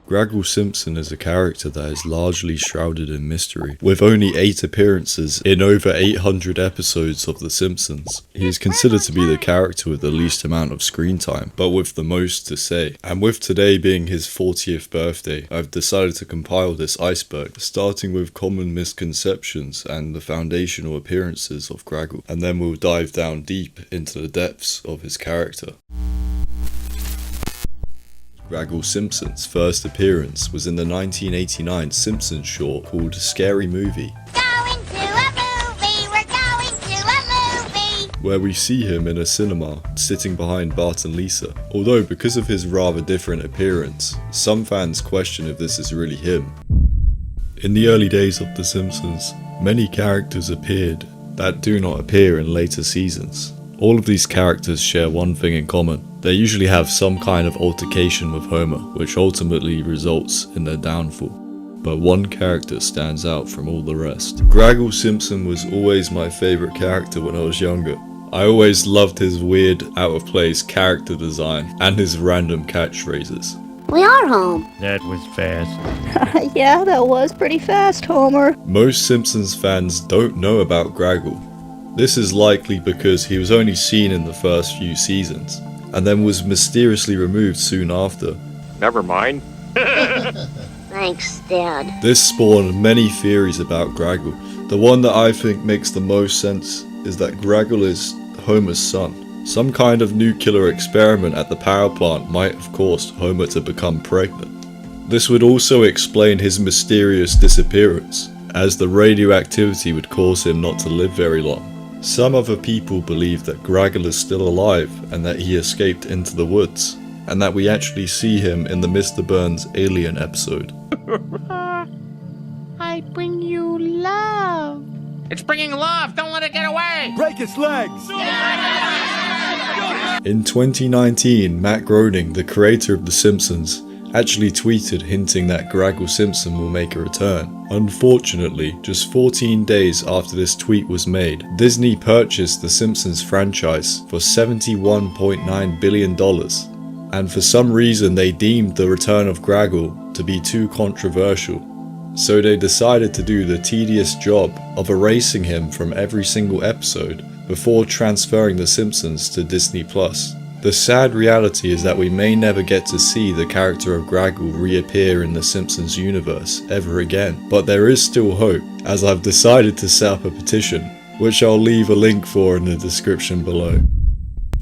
Graggle Simpson is a character that is largely shrouded in mystery, with only 8 appearances in over 800 episodes of The Simpsons. He is considered to be the character with the least amount of screen time, but with the most to say. And with today being his 40th birthday, I've decided to compile this iceberg, starting with common misconceptions and the foundational appearances of Graggle, and then we'll dive down deep into the depths of his character. Graggle Simpson's first appearance was in the 1989 Simpsons short called Scary Movie, where we see him in a cinema, sitting behind Bart and Lisa. Although because of his rather different appearance, some fans question if this is really him. In the early days of The Simpsons, many characters appeared that do not appear in later seasons. All of these characters share one thing in common. They usually have some kind of altercation with Homer, which ultimately results in their downfall. But one character stands out from all the rest. Graggle Simpson was always my favourite character when I was younger. I always loved his weird, out-of-place character design and his random catchphrases. We are home. That was fast. Yeah, that was pretty fast, Homer. Most Simpsons fans don't know about Graggle. This is likely because he was only seen in the first few seasons, and then was mysteriously removed soon after. Never mind. Thanks, Dad. This spawned many theories about Graggle. The one that I think makes the most sense is that Graggle is Homer's son. Some kind of nuclear experiment at the power plant might have caused Homer to become pregnant. This would also explain his mysterious disappearance, as the radioactivity would cause him not to live very long. Some other people believe that Graggle is still alive and that he escaped into the woods, and that we actually see him in the Mr. Burns Alien episode. I bring you love. It's bringing love, don't let it get away! Break its legs! In 2019, Matt Groening, the creator of The Simpsons, actually tweeted hinting that Graggle Simpson will make a return. Unfortunately, just 14 days after this tweet was made, Disney purchased the Simpsons franchise for $71.9 billion, and for some reason they deemed the return of Graggle to be too controversial. So they decided to do the tedious job of erasing him from every single episode before transferring The Simpsons to Disney+. The sad reality is that we may never get to see the character of Graggle reappear in the Simpsons universe ever again, but there is still hope, as I've decided to set up a petition, which I'll leave a link for in the description below.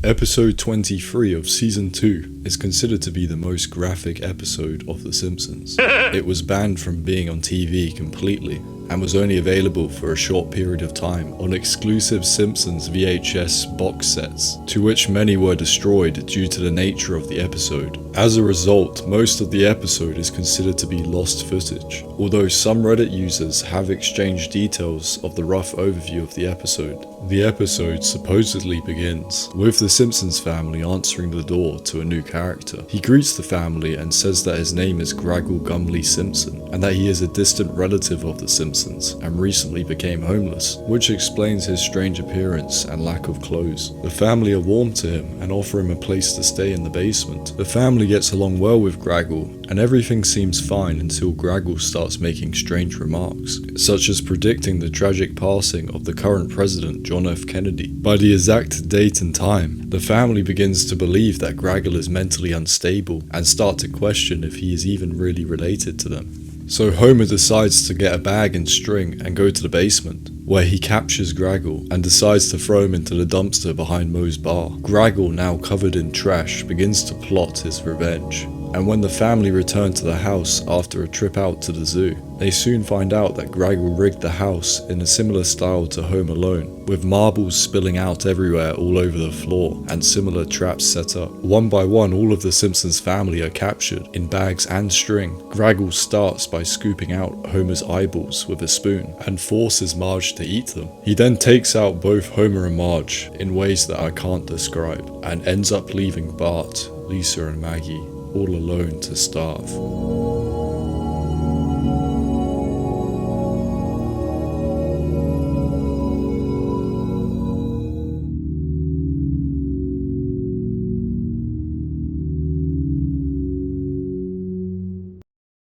Episode 23 of Season 2 is considered to be the most graphic episode of The Simpsons. It was banned from being on TV completely, and was only available for a short period of time on exclusive Simpsons VHS box sets, to which many were destroyed due to the nature of the episode. As a result, most of the episode is considered to be lost footage, although some Reddit users have exchanged details of the rough overview of the episode. The episode supposedly begins with the Simpsons family answering the door to a new character. He greets the family and says that his name is Graggle Simpson, and that he is a distant relative of the Simpsons and recently became homeless, which explains his strange appearance and lack of clothes. The family are warm to him and offer him a place to stay in the basement. The family gets along well with Graggle, and everything seems fine until Graggle starts making strange remarks, such as predicting the tragic passing of the current president John F. Kennedy. By the exact date and time, the family begins to believe that Graggle is mentally unstable and start to question if he is even really related to them. So Homer decides to get a bag and string and go to the basement, where he captures Graggle and decides to throw him into the dumpster behind Moe's bar. Graggle, now covered in trash, begins to plot his revenge. And when the family return to the house after a trip out to the zoo, they soon find out that Graggle rigged the house in a similar style to Home Alone, with marbles spilling out everywhere all over the floor and similar traps set up. One by one, all of the Simpsons family are captured in bags and string. Graggle starts by scooping out Homer's eyeballs with a spoon and forces Marge to eat them. He then takes out both Homer and Marge in ways that I can't describe, and ends up leaving Bart, Lisa and Maggie all alone to starve.